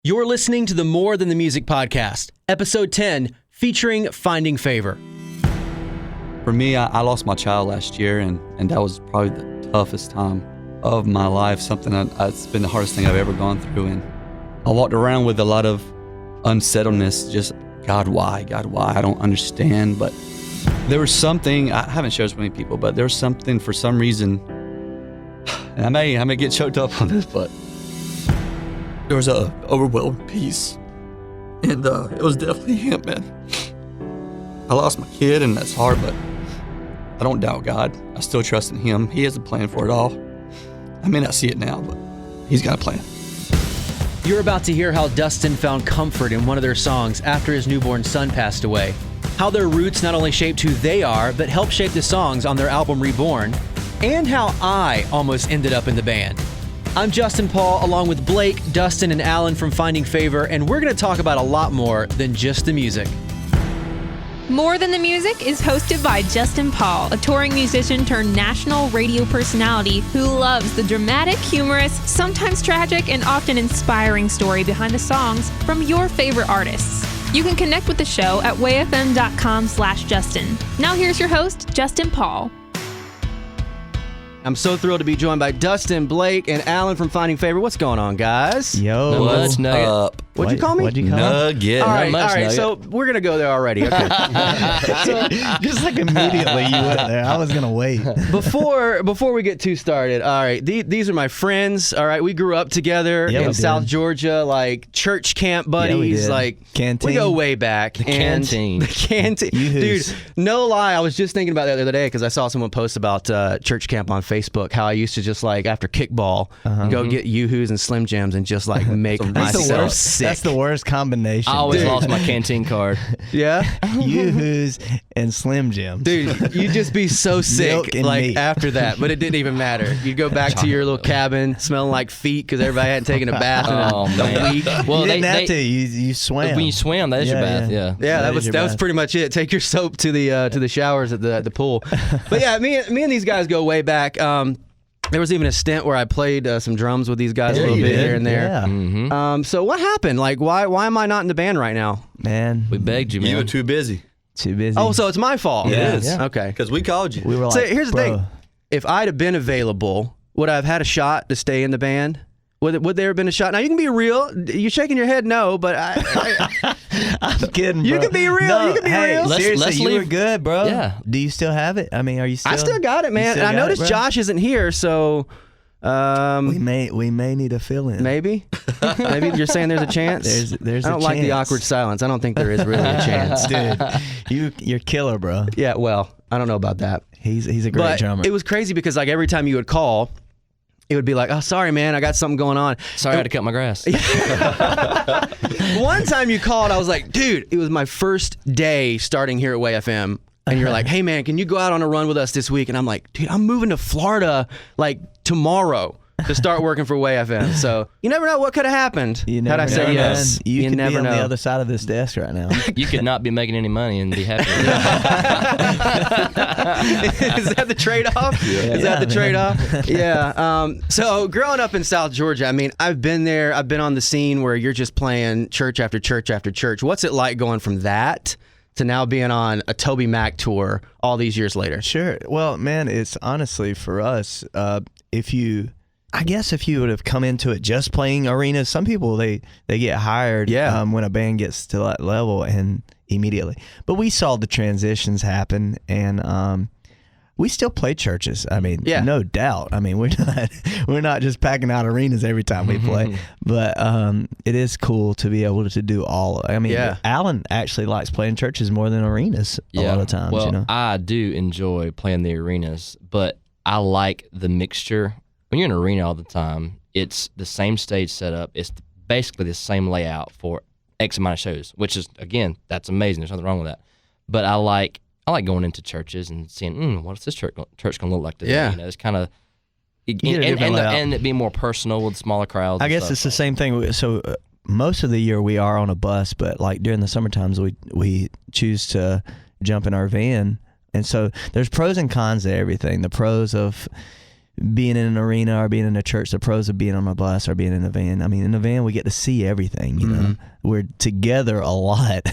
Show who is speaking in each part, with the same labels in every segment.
Speaker 1: You're listening to the More Than the Music podcast, episode 10, featuring Finding Favour.
Speaker 2: For me, I lost my child last year, and that was probably the toughest time of my life, something it's been the hardest thing I've ever gone through. And I walked around with a lot of unsettledness, just, God, why? God, why? I don't understand. But there was something, I haven't shared this with many people, but there was something for some reason, and I may get choked up on this, but there was a overwhelming peace, and it was definitely him, man. I lost my kid, and that's hard, but I don't doubt God. I still trust in him. He has a plan for it all. I may not see it now, but he's got a plan.
Speaker 1: You're about to hear how Dustin found comfort in one of their songs after his newborn son passed away, how their roots not only shaped who they are, but helped shape the songs on their album Reborn, and how I almost ended up in the band. I'm Justin Paul, along with Blake, Dustin, and Alan from Finding Favour, and we're going to talk about a lot more than just the music.
Speaker 3: More Than the Music is hosted by Justin Paul, a touring musician turned national radio personality who loves the dramatic, humorous, sometimes tragic, and often inspiring story behind the songs from your favorite artists. You can connect with the show at wayfm.com/Justin. Now here's your host, Justin Paul.
Speaker 1: I'm so thrilled to be joined by Dustin, Blake, and Alan from Finding Favour. What's going on, guys?
Speaker 4: Yo,
Speaker 2: What's up?
Speaker 1: What'd you call me?
Speaker 4: What'd you call me?
Speaker 2: Nugget.
Speaker 1: All right, so we're going to go there already. Okay.
Speaker 4: So, just like immediately you went there. I was going to wait.
Speaker 1: Before we get too started, all right, these are my friends, all right? We grew up together in South Georgia, like church camp buddies. Like,
Speaker 4: canteen.
Speaker 1: We go way back.
Speaker 5: The canteen.
Speaker 1: Dude, no lie, I was just thinking about that the other day because I saw someone post about church camp on Facebook, how I used to just, like, after kickball, go get Yoo-Hoos and Slim Jims and just, like, make myself sick.
Speaker 4: That's the worst combination.
Speaker 5: I always lost my canteen card.
Speaker 1: Yeah?
Speaker 4: Yoo-Hoos and Slim Jims.
Speaker 1: Dude, you'd just be so sick, like,
Speaker 4: meat.
Speaker 1: after that, but it didn't even matter. You'd go back to your little cabin smelling like feet because everybody hadn't taken a bath in a week.
Speaker 5: Well,
Speaker 4: you didn't have to. You swam.
Speaker 5: When you swim, that is your bath. Yeah.
Speaker 1: Yeah, that was pretty much it. Take your soap to the showers at the pool. But yeah, me and these guys go way back. There was even a stint where I played some drums with these guys a little bit here and there.
Speaker 4: Yeah.
Speaker 5: Mm-hmm.
Speaker 1: So what happened? Like, why am I not in the band right now?
Speaker 4: Man,
Speaker 5: We begged you, man.
Speaker 2: You were too busy.
Speaker 4: too busy.
Speaker 1: Oh, so it's my fault.
Speaker 2: It is.
Speaker 4: Yeah.
Speaker 1: Okay.
Speaker 2: Because we called you.
Speaker 4: we were like,
Speaker 1: So here's the
Speaker 4: bro,
Speaker 1: thing. If I'd have been available, would I have had a shot to stay in the band? Would there have been a shot? Now, you can be real. You're shaking your head no, but
Speaker 4: I'm kidding,
Speaker 1: You
Speaker 4: bro.
Speaker 1: can be real.
Speaker 4: No,
Speaker 1: You can be
Speaker 4: hey,
Speaker 1: real.
Speaker 4: Seriously,
Speaker 5: Let's
Speaker 4: you were
Speaker 5: leave.
Speaker 4: good, bro.
Speaker 5: Yeah.
Speaker 4: Do you still have it? I mean, are you still?
Speaker 1: I still got it, man.
Speaker 4: still
Speaker 1: And I
Speaker 4: got it,
Speaker 1: noticed
Speaker 4: bro?
Speaker 1: Josh isn't here, so
Speaker 4: We may need a fill-in.
Speaker 1: maybe you're saying there's a chance.
Speaker 4: There's
Speaker 1: I don't
Speaker 4: a
Speaker 1: like the
Speaker 4: chance.
Speaker 1: awkward silence. I don't think there is really a chance.
Speaker 4: Dude, you're killer, bro.
Speaker 1: Yeah, well, I don't know about that.
Speaker 4: He's a great
Speaker 1: But
Speaker 4: drummer.
Speaker 1: it was crazy because, like, every time you would call, it would be like, oh, sorry, man, I got something going on.
Speaker 5: Sorry, I had to cut my grass.
Speaker 1: One time you called, I was like, dude, it was my first day starting here at Way FM. And you're like, hey, man, can you go out on a run with us this week? And I'm like, dude, I'm moving to Florida, like, tomorrow to start working for Way FM. So you never know what could have happened
Speaker 4: You
Speaker 1: had
Speaker 4: never
Speaker 1: I said
Speaker 4: know,
Speaker 1: yes.
Speaker 4: man. You could
Speaker 1: never
Speaker 4: be on
Speaker 1: know.
Speaker 4: the other side of this desk right now.
Speaker 5: You could not be making any money and be happy.
Speaker 1: Is that the trade-off? Is that the trade-off? Yeah. So growing up in South Georgia, I mean, I've been there. I've been on the scene where you're just playing church after church after church. What's it like going from that to now being on a Toby Mac tour all these years later?
Speaker 4: Sure. Well, man, it's honestly for us, I guess if you would have come into it just playing arenas, some people, they get hired when a band gets to that level and immediately. But we saw the transitions happen, and we still play churches. I mean, no doubt. I mean, we're not just packing out arenas every time we play, but it is cool to be able to do all. I mean, Alan actually likes playing churches more than arenas a lot of times.
Speaker 5: Well,
Speaker 4: you know?
Speaker 5: I do enjoy playing the arenas, but I like the mixture. When you're in an arena all the time, it's the same stage setup. It's basically the same layout for X amount of shows, which is, again, that's amazing. There's nothing wrong with that. But I like going into churches and seeing, what's this church going to look like today?
Speaker 1: Yeah.
Speaker 5: You know, it's kind of,
Speaker 4: and
Speaker 5: it being more personal with smaller crowds.
Speaker 4: I guess it's the same thing. So most of the year we are on a bus, but like during the summer times we choose to jump in our van. And so there's pros and cons to everything. The pros of being in an arena or being in a church. The pros of being on a bus or being in a van. I mean, in a van, we get to see everything, you know. We're together a lot,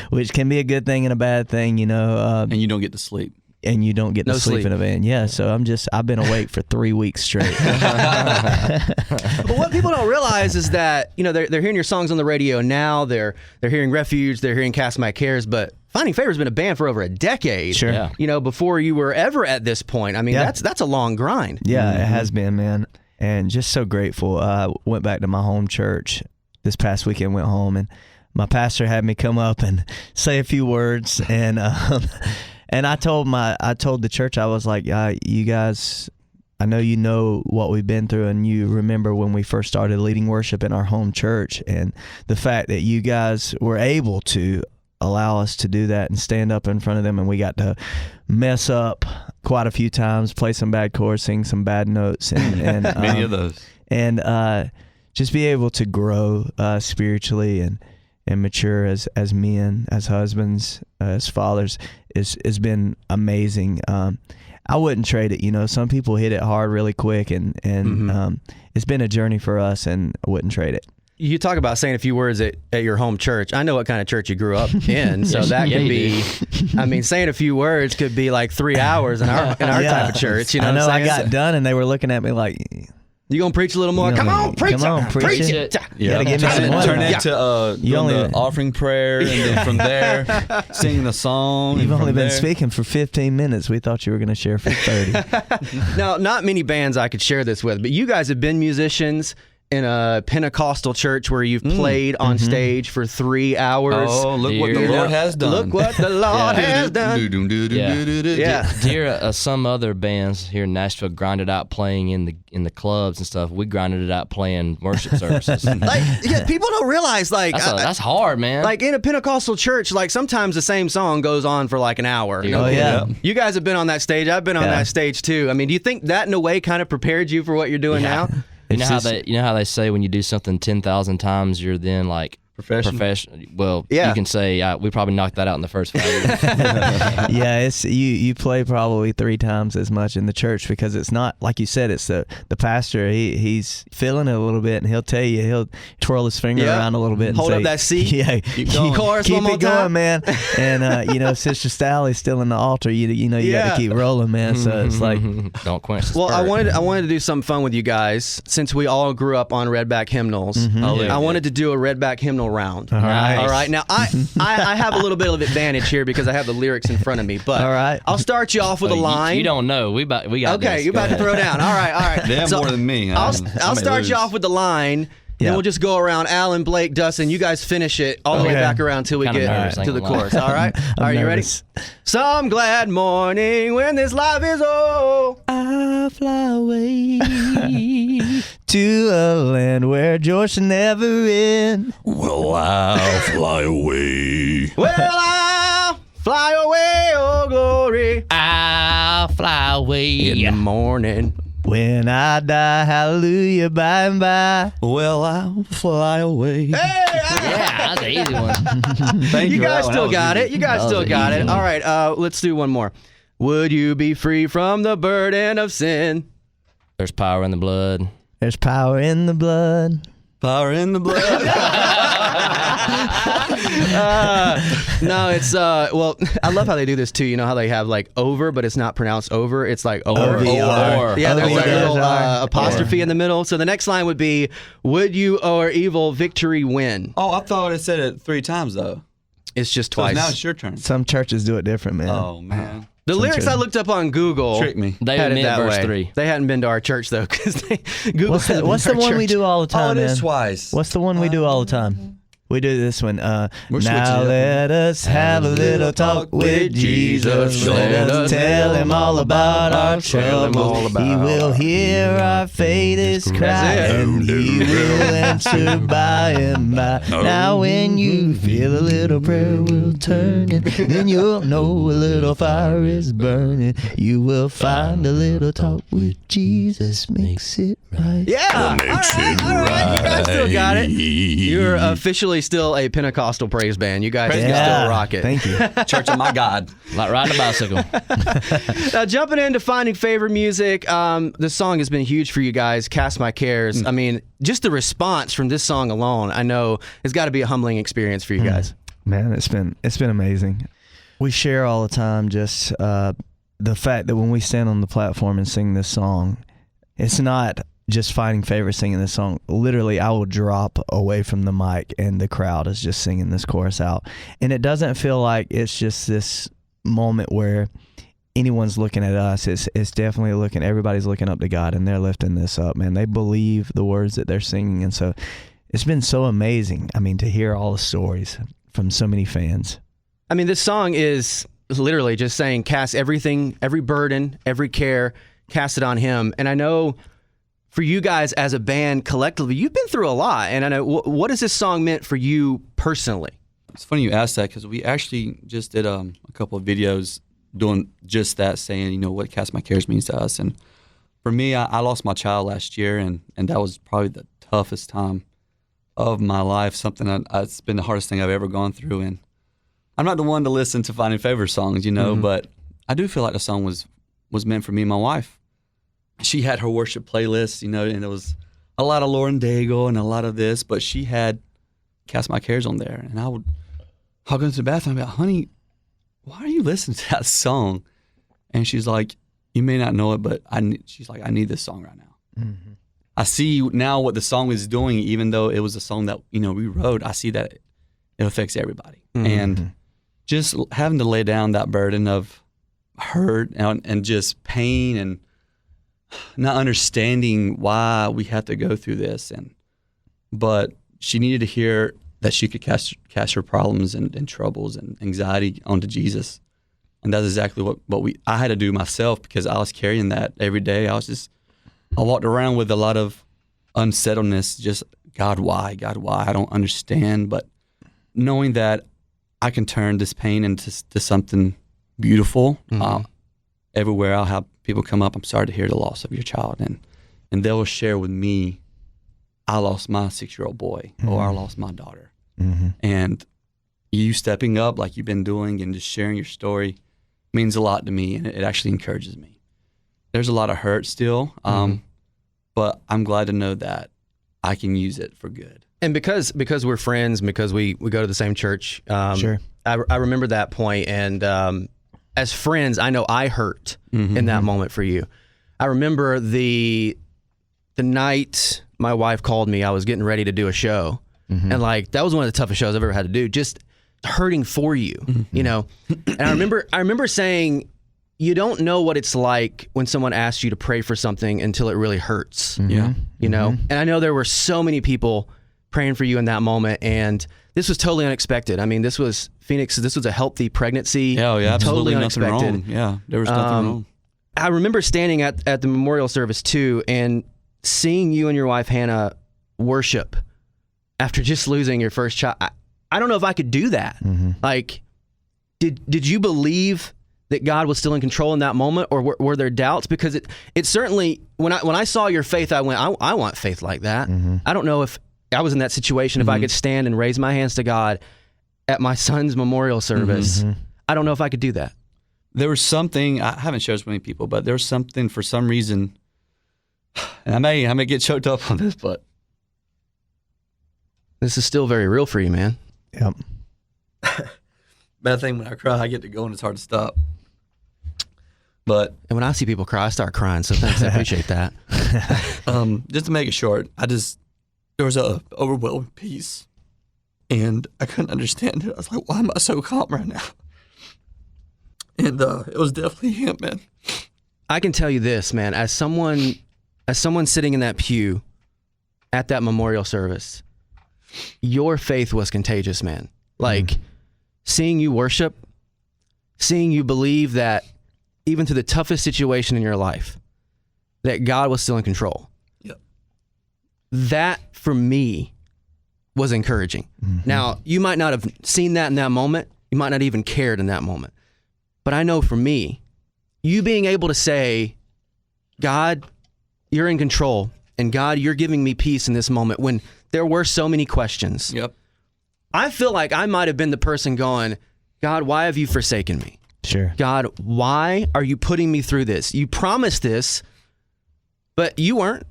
Speaker 4: which can be a good thing and a bad thing, you know.
Speaker 2: And you don't get to sleep.
Speaker 4: And you don't get to sleep in a van. Yeah, so I've been awake for 3 weeks straight.
Speaker 1: But what people don't realize is that, you know, they're hearing your songs on the radio now. They're hearing Refuge. They're hearing Cast My Cares. But Finding Favor has been a band for over a decade.
Speaker 4: Sure. Yeah.
Speaker 1: You know, before you were ever at this point. I mean, that's a long grind.
Speaker 4: Yeah, it has been, man. And just so grateful. I went back to my home church this past weekend, went home, and my pastor had me come up and say a few words. And and I told the church, I was like, you guys, I know you know what we've been through, and you remember when we first started leading worship in our home church, and the fact that you guys were able to allow us to do that and stand up in front of them, and we got to mess up quite a few times, play some bad chords, sing some bad notes, and
Speaker 2: many of those,
Speaker 4: and just be able to grow spiritually and mature as men, as husbands, as fathers, has been amazing. I wouldn't trade it. You know, some people hit it hard really quick, and it's been a journey for us, and I wouldn't trade it.
Speaker 1: You talk about saying a few words at your home church. I know what kind of church you grew up in, so that could be. I mean, saying a few words could be like 3 hours in our type of church. You know,
Speaker 4: I know.
Speaker 1: What I'm
Speaker 4: I got done, and they were looking at me like,
Speaker 1: "You gonna preach a little more? Come on, preach it!
Speaker 4: You gotta give me some more.
Speaker 2: Turn into the offering prayer, and then from there, singing the song.
Speaker 4: You've only been speaking for 15 minutes. We thought you were going to share for 30.
Speaker 1: Now, not many bands I could share this with, but you guys have been musicians in a Pentecostal church where you've played on stage for 3 hours.
Speaker 2: Oh, look what the Lord has done.
Speaker 1: Look what the Lord has done.
Speaker 5: Dear, some other bands here in Nashville grinded out playing in the clubs and stuff. We grinded it out playing worship services.
Speaker 1: People don't realize,
Speaker 5: that's hard, man.
Speaker 1: Like in a Pentecostal church, like sometimes the same song goes on for like an hour. You guys have been on that stage. I've been on that stage too. I mean, do you think that in a way kind of prepared you for what you're doing now?
Speaker 5: You know how they say when you do something 10,000 times, you're then like professional. Well, you can say we probably knocked that out in the first 5 years.
Speaker 4: Yeah, it's you play probably 3 times as much in the church, because it's not like you said. It's the pastor. He's feeling it a little bit, and he'll tell you, he'll twirl his finger around a little bit, and
Speaker 1: hold
Speaker 4: say,
Speaker 1: up that C.
Speaker 4: Yeah,
Speaker 1: keep it
Speaker 4: going, man. And you know, Sister Sally's still in the altar. You know, you got to keep rolling, man. So it's like,
Speaker 5: don't quench the
Speaker 1: Well,
Speaker 5: spirit.
Speaker 1: I wanted to do something fun with you guys, since we all grew up on Redback hymnals. I wanted to do a Redback hymnal round.
Speaker 4: all right.
Speaker 1: All right. Now, I have a little bit of advantage here because I have the lyrics in front of me. But
Speaker 4: all right.
Speaker 1: I'll start you off with a line.
Speaker 5: You don't know. We got
Speaker 1: okay,
Speaker 5: this.
Speaker 1: you're about to throw down. All right.
Speaker 2: They have more than me.
Speaker 1: I'll start you off with the line. Then we'll just go around. Alan, Blake, Dustin, you guys finish it all the way back around till we get to the chorus. All right? Are you ready? Some glad morning when this life is old,
Speaker 4: I fly away to a land where joy shall never end.
Speaker 2: Well, I'll fly away.
Speaker 1: Well, I'll fly away, oh glory.
Speaker 5: I'll fly away
Speaker 1: In the morning.
Speaker 4: When I die, hallelujah, by and by.
Speaker 2: Well, I'll fly away.
Speaker 1: Hey!
Speaker 5: Yeah, that's an easy one.
Speaker 2: Thank
Speaker 1: You
Speaker 2: you.
Speaker 1: guys still got it. You guys still got it. All right, let's do one more. Would you be free from the burden of sin?
Speaker 5: There's power in the blood.
Speaker 4: There's power in the blood.
Speaker 2: Power in the blood.
Speaker 1: No, it's well, I love how they do this too. You know how they have like over, but it's not pronounced over. It's like over. Yeah, there's like a little apostrophe in the middle. So the next line would be, would you or evil victory win?
Speaker 2: Oh, I thought it said it 3 times though.
Speaker 1: It's just
Speaker 2: So
Speaker 1: twice.
Speaker 2: now it's your turn.
Speaker 4: Some churches do it different, man.
Speaker 2: Oh man.
Speaker 1: The lyrics I looked up on Google
Speaker 2: Trick me.
Speaker 5: They
Speaker 1: had it
Speaker 5: admit
Speaker 1: that
Speaker 5: verse
Speaker 1: way.
Speaker 5: 3.
Speaker 1: They hadn't been to our church though, because Google.
Speaker 4: What's the one we do all the time,
Speaker 2: Oh, it
Speaker 4: man?
Speaker 2: is twice.
Speaker 4: What's the one we do all the time? We do this one.
Speaker 2: We're switching
Speaker 4: Now
Speaker 2: it up.
Speaker 4: let us have a little talk with Jesus. Let us tell him all about our troubles. He will hear our faintest cry, and he will answer by and by. Now when you feel a little prayer will turn, and then you'll know a little fire is burning. You will find a little talk with Jesus makes it right.
Speaker 1: Yeah. All right. You guys still got it. You're officially literally still a Pentecostal praise band. You guys can still rock it.
Speaker 4: Thank you.
Speaker 2: Church of my God.
Speaker 5: Like riding a bicycle.
Speaker 1: Now, jumping into finding Favour music, the song has been huge for you guys, Cast My Cares. I mean, just the response from this song alone, I know, has got to be a humbling experience for you guys.
Speaker 4: Man, it's been amazing. We share all the time just the fact that when we stand on the platform and sing this song, it's not just finding Favour singing this song. Literally, I will drop away from the mic and the crowd is just singing this chorus out. And it doesn't feel like it's just this moment where anyone's looking at us. It's definitely everybody's looking up to God and they're lifting this up, man. They believe the words that they're singing. And so it's been so amazing, I mean, to hear all the stories from so many fans.
Speaker 1: I mean, this song is literally just saying, cast everything, every burden, every care, cast it on Him. And I know for you guys as a band collectively, you've been through a lot. And I know, what has this song meant for you personally?
Speaker 2: It's funny you asked that because we actually just did a couple of videos doing just that, saying, you know, what Cast My Cares means to us. And for me, I lost my child last year, and that was probably the toughest time of my life, something it's been the hardest thing I've ever gone through. And I'm not the one to listen to Finding Favour songs, you know, but I do feel like the song was meant for me and my wife. She had her worship playlist, you know, and there was a lot of Lauren Daigle and a lot of this, but she had Cast My Cares on there. And I'll go into the bathroom and be like, honey, why are you listening to that song? And she's like, you may not know it, but she's like, I need this song right now. Mm-hmm. I see now what the song is doing, even though it was a song that, you know, we wrote. I see that it affects everybody. Mm-hmm. And just having to lay down that burden of hurt and just pain and not understanding why we had to go through this, but she needed to hear that she could cast her problems and troubles and anxiety onto Jesus, and that's exactly what I had to do myself, because I was carrying that every day. I walked around with a lot of unsettledness, just God, why, I don't understand, but knowing that I can turn this pain into something beautiful. Everywhere I'll have people come up, I'm sorry to hear the loss of your child, and they will share with me, I lost my 6-year-old boy, or I lost my daughter. And you stepping up like you've been doing and just sharing your story means a lot to me, and it actually encourages me. There's a lot of hurt still, but I'm glad to know that I can use it for good.
Speaker 1: And because we're friends, because we go to the same church,
Speaker 4: sure.
Speaker 1: I remember that point, and as friends, I know I hurt in that moment for you. I remember the night my wife called me, I was getting ready to do a show, and like that was one of the toughest shows I've ever had to do, just hurting for you, you know. And I remember saying, you don't know what it's like when someone asks you to pray for something until it really hurts.
Speaker 2: Yeah.
Speaker 1: You know? And I know there were so many people praying for you in that moment, and this was totally unexpected. I mean, this was a healthy pregnancy.
Speaker 2: Oh, yeah, absolutely,
Speaker 1: totally unexpected.
Speaker 2: nothing wrong. Yeah, there was nothing wrong.
Speaker 1: I remember standing at the memorial service too, and seeing you and your wife Hannah worship after just losing your first child. I don't know if I could do that. Like, did you believe that God was still in control in that moment, or were there doubts? Because it certainly, when I saw your faith, I went, I want faith like that. I don't know if I was in that situation, if I could stand and raise my hands to God at my son's memorial service. I don't know if I could do that.
Speaker 2: There was something, I haven't shared with many people, but there was something for some reason, and I may get choked up on this, but
Speaker 1: this is still very real for you, man.
Speaker 4: Yep.
Speaker 2: Bad thing when I cry, I get to go and it's hard to stop. But
Speaker 1: And when I see people cry, I start crying, so thanks, I appreciate that.
Speaker 2: just to make it short, there was a overwhelming peace, and I couldn't understand it. I was like, why am I so calm right now? And it was definitely Him, man.
Speaker 1: I can tell you this, man, as someone sitting in that pew at that memorial service, your faith was contagious, man. Like, seeing you worship, seeing you believe that even through the toughest situation in your life, that God was still in control.
Speaker 2: Yep.
Speaker 1: That, for me, was encouraging. Now, you might not have seen that in that moment. You might not even cared in that moment. But I know for me, you being able to say, God, you're in control, and God, you're giving me peace in this moment when there were so many questions.
Speaker 2: Yep.
Speaker 1: I feel like I might have been the person going, God, why have you forsaken me?
Speaker 4: Sure.
Speaker 1: God, why are you putting me through this? You promised this, but you weren't.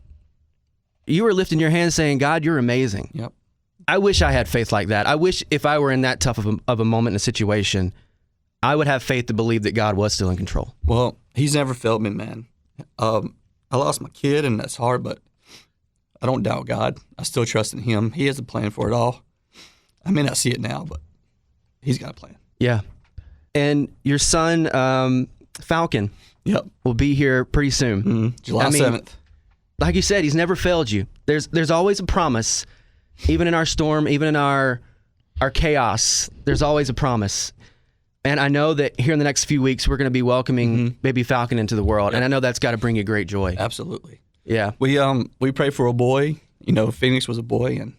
Speaker 1: You were lifting your hand saying, God, you're amazing.
Speaker 2: Yep.
Speaker 1: I wish I had faith like that. I wish if I were in that tough of a moment in a situation, I would have faith to believe that God was still in control.
Speaker 2: Well, he's never failed me, man. I lost my kid, and that's hard, but I don't doubt God. I still trust in him. He has a plan for it all. I may not see it now, but he's got a plan.
Speaker 1: Yeah. And your son, Falcon,
Speaker 2: Yep.
Speaker 1: will be here pretty soon.
Speaker 2: July 7th.
Speaker 1: Like you said, he's never failed you. There's always a promise, even in our storm, even in our chaos. There's always a promise. And I know that here in the next few weeks, we're going to be welcoming baby Falcon into the world. And I know that's got to bring you great joy.
Speaker 2: Absolutely.
Speaker 1: Yeah.
Speaker 2: We prayed for a boy. You know, Phoenix was a boy, and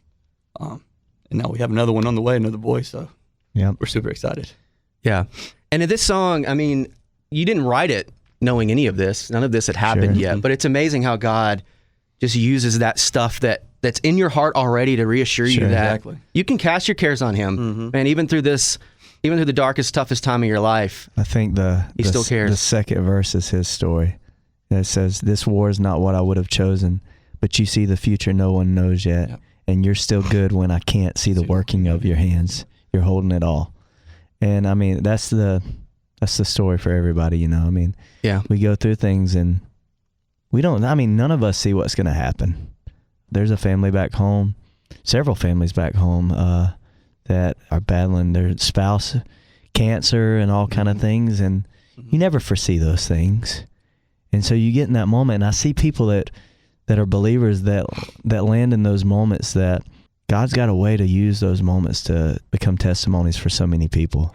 Speaker 2: now we have another one on the way, another boy. So we're super excited.
Speaker 1: Yeah. And in this song, I mean, you didn't write it knowing any of this. None of this had happened yet. But it's amazing how God just uses that stuff that's in your heart already to reassure you that you can cast your cares on him. And even through the darkest, toughest time of your life,
Speaker 4: I think
Speaker 1: he still cares.
Speaker 4: The second verse is his story. It says, this war is not what I would have chosen, but you see the future no one knows yet. Yep. And you're still good when I can't see the working of your hands. You're holding it all. And I mean, that's the story for everybody, you know. I mean, we go through things and none of us see what's going to happen. There's a family back home, several families back home that are battling their spouse cancer and all kind of things, and you never foresee those things. And so you get in that moment, and I see people that are believers that land in those moments, that God's got a way to use those moments to become testimonies for so many people.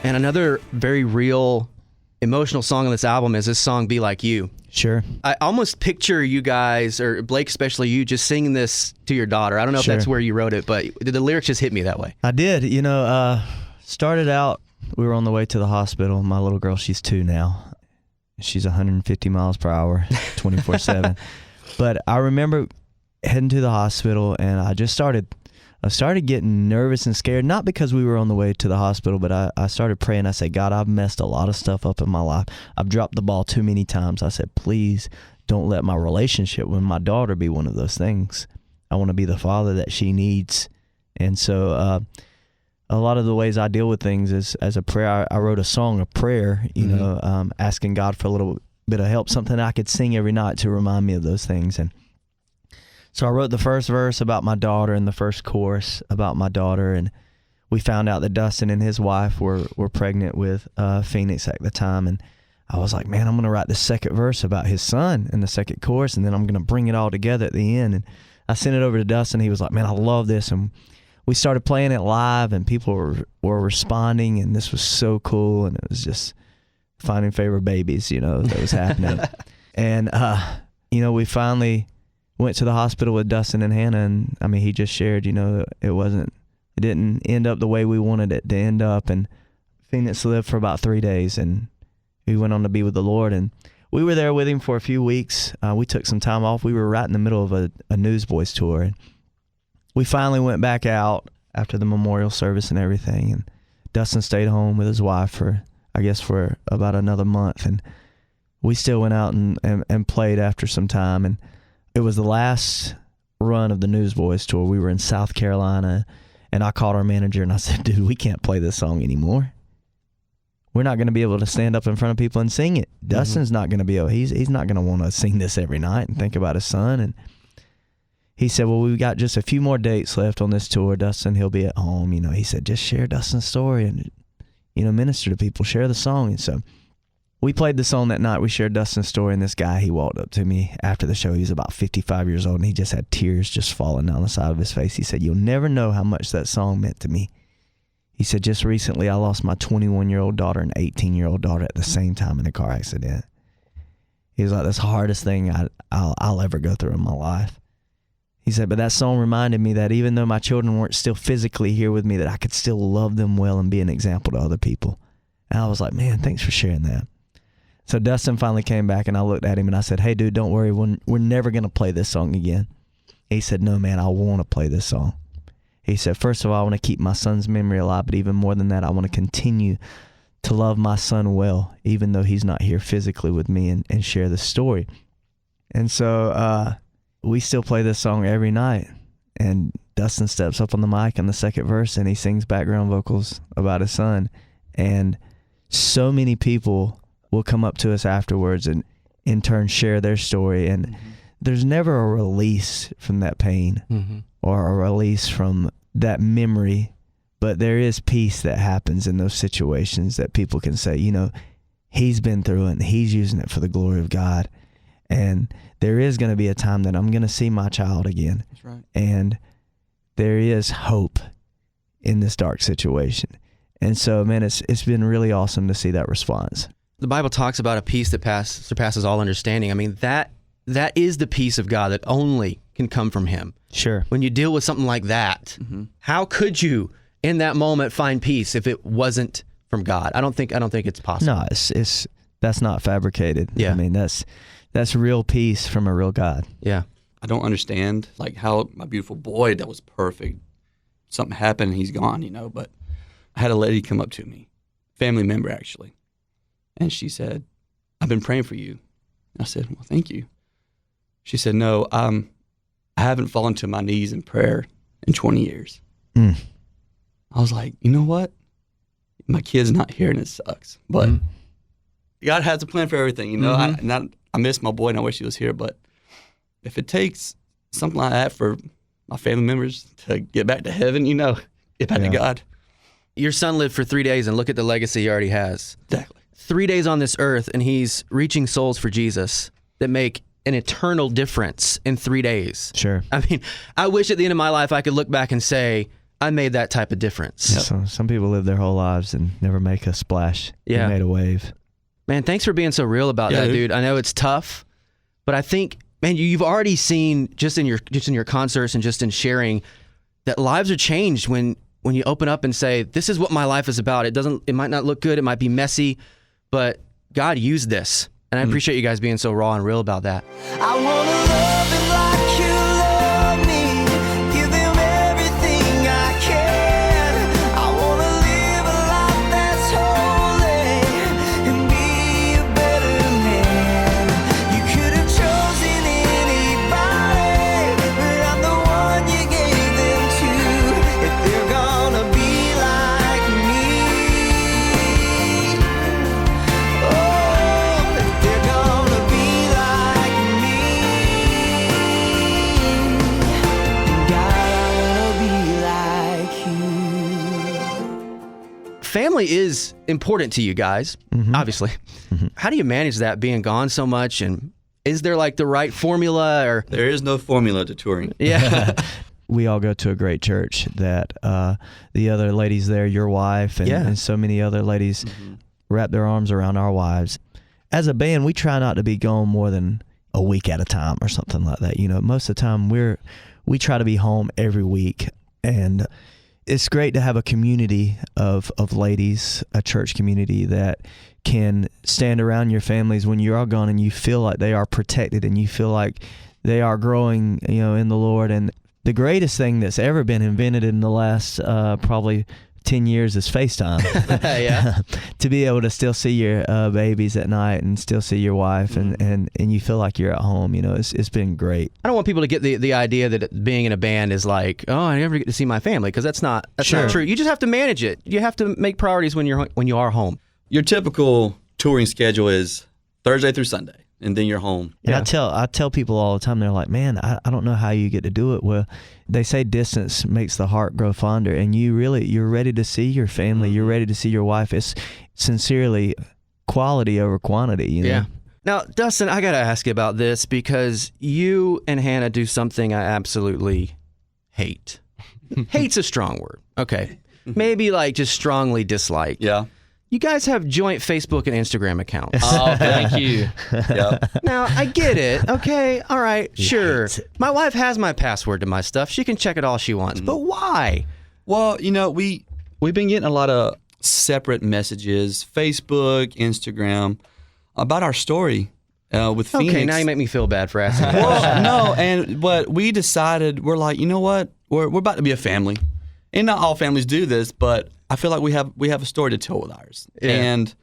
Speaker 1: And another very real emotional song on this album is this song, Be Like You.
Speaker 4: Sure.
Speaker 1: I almost picture you guys, or Blake, especially you, just singing this to your daughter. I don't know if that's where you wrote it, but did the lyrics just hit me that way?
Speaker 4: I did. You know, started out, we were on the way to the hospital. My little girl, she's 2 now. She's 150 miles per hour, 24/7. But I remember heading to the hospital, and I started getting nervous and scared, not because we were on the way to the hospital, but I started praying. I said, God, I've messed a lot of stuff up in my life. I've dropped the ball too many times. I said, please don't let my relationship with my daughter be one of those things. I want to be the father that she needs. And so a lot of the ways I deal with things is as a prayer. I wrote a song, a prayer, you know, asking God for a little bit of help, something I could sing every night to remind me of those things. And so I wrote the first verse about my daughter and the first chorus about my daughter, and we found out that Dustin and his wife were pregnant with Phoenix at the time, and I was like, man, I'm going to write the second verse about his son and the second chorus, and then I'm going to bring it all together at the end. And I sent it over to Dustin. He was like, man, I love this, and we started playing it live, and people were responding, and this was so cool, and it was just finding Favour babies, you know, that was happening. And, you know, we finally went to the hospital with Dustin and Hannah, and I mean, he just shared, you know, it didn't end up the way we wanted it to end up, and Phoenix lived for about 3 days, and he went on to be with the Lord, and we were there with him for a few weeks. We took some time off. We were right in the middle of a Newsboys tour, and we finally went back out after the memorial service and everything, and Dustin stayed home with his wife for about another month, and we still went out and played after some time. And it was the last run of the Newsboys tour. We were in South Carolina, and I called our manager and I said, dude, we can't play this song anymore. We're not going to be able to stand up in front of people and sing it. Dustin's not going to be able, he's not going to want to sing this every night and think about his son. And he said, well, we've got just a few more dates left on this tour. Dustin, he'll be at home. You know, he said, just share Dustin's story and, you know, minister to people, share the song. And so we played the song that night. We shared Dustin's story, and this guy, he walked up to me after the show. He was about 55 years old, and he just had tears just falling down the side of his face. He said, "You'll never know how much that song meant to me." He said, "Just recently, I lost my 21-year-old daughter and 18-year-old daughter at the same time in a car accident." He was like, "That's the hardest thing I'll ever go through in my life." He said, "But that song reminded me that even though my children weren't still physically here with me, that I could still love them well and be an example to other people." And I was like, "Man, thanks for sharing that." So Dustin finally came back, and I looked at him and I said, "Hey, dude, don't worry. We're never going to play this song again." He said, "No, man, I want to play this song." He said, "First of all, I want to keep my son's memory alive, but even more than that, I want to continue to love my son well, even though he's not here physically with me, and share the story." And so we still play this song every night. And Dustin steps up on the mic in the second verse, and he sings background vocals about his son. And so many people will come up to us afterwards and in turn share their story. And there's never a release from that pain or a release from that memory, but there is peace that happens in those situations that people can say, you know, he's been through it and he's using it for the glory of God. And there is going to be a time that I'm going to see my child again.
Speaker 2: That's right.
Speaker 4: And there is hope in this dark situation. And so, man, it's been really awesome to see that response.
Speaker 1: The Bible talks about a peace that surpasses all understanding. I mean, that is the peace of God that only can come from Him.
Speaker 4: Sure.
Speaker 1: When you deal with something like that, how could you, in that moment, find peace if it wasn't from God? I don't think it's possible.
Speaker 4: No, it's that's not fabricated.
Speaker 1: Yeah.
Speaker 4: I mean, that's real peace from a real God.
Speaker 1: Yeah.
Speaker 2: I don't understand like how my beautiful boy that was perfect, something happened and he's gone, you know, but I had a lady come up to me, family member actually, and she said, "I've been praying for you." I said, "Well, thank you." She said, "No, I haven't fallen to my knees in prayer in 20 years. I was like, you know what? My kid's not here and it sucks, but God has a plan for everything, you know. I miss my boy and I wish he was here, but if it takes something like that for my family members to get back to heaven, you know, get back to God."
Speaker 1: Your son lived for 3 days, and look at the legacy he already has.
Speaker 2: Exactly.
Speaker 1: 3 days on this earth, and he's reaching souls for Jesus that make an eternal difference in 3 days.
Speaker 4: Sure.
Speaker 1: I mean, I wish at the end of my life I could look back and say, I made that type of difference.
Speaker 4: Yep. So some people live their whole lives and never make a splash.
Speaker 1: Yeah.
Speaker 4: They made a wave.
Speaker 1: Man, thanks for being so real about that, dude. I know it's tough, but I think, man, you've already seen just in your concerts and just in sharing that lives are changed when you open up and say, this is what my life is about. It might not look good, it might be messy, but God used this. And I appreciate you guys being so raw and real about that.
Speaker 6: I wanna love them like you love me, give them everything I can. I wanna live a life that's holy and be a better man. You could have chosen anybody, but I'm the one you gave them to. If they're gonna be like me, oh, if they're gonna be like me, God, I wanna be like you.
Speaker 1: Family is important to you guys, obviously. How do you manage that being gone so much? And is there like the right formula or?
Speaker 2: There is no formula to touring.
Speaker 1: Yeah.
Speaker 4: We all go to a great church that the other ladies there, your wife and so many other ladies wrap their arms around our wives. As a band, we try not to be gone more than a week at a time or something like that. You know, most of the time we try to be home every week, and it's great to have a community of ladies, a church community that can stand around your families when you are gone and you feel like they are protected and you feel like they are growing, you know, in the Lord. And the greatest thing that's ever been invented in the last probably 10 years is FaceTime.
Speaker 1: Yeah.
Speaker 4: To be able to still see your babies at night and still see your wife and you feel like you're at home, you know, it's been great.
Speaker 1: I don't want people to get the idea that being in a band is like, oh, I never get to see my family, because that's not true. You just have to manage it. You have to make priorities when you are home.
Speaker 2: Your typical touring schedule is Thursday through Sunday, and then you're home.
Speaker 4: And I tell people all the time, they're like, man, I don't know how you get to do it. Well, they say distance makes the heart grow fonder, and you're ready to see your family. You're ready to see your wife. It's sincerely, quality over quantity. You know?
Speaker 7: Yeah. Now, Dustin, I got to ask you about this because you and Hannah do something I absolutely hate. Hate's a strong word. Okay. Maybe like just strongly dislike.
Speaker 2: Yeah.
Speaker 7: You guys have joint Facebook and Instagram accounts.
Speaker 5: Oh, thank you.
Speaker 2: Yeah.
Speaker 7: Now, I get it. Okay. All right. Sure. My wife has my password to my stuff. She can check it all she wants. But why?
Speaker 2: Well, you know, we've been getting a lot of separate messages, Facebook, Instagram, about our story with Phoenix.
Speaker 7: Okay, now you make me feel bad for asking.
Speaker 2: Well, no, but we decided, we're like, you know what? We're about to be a family. And not all families do this, but I feel like we have a story to tell with ours.
Speaker 7: Yeah.
Speaker 2: And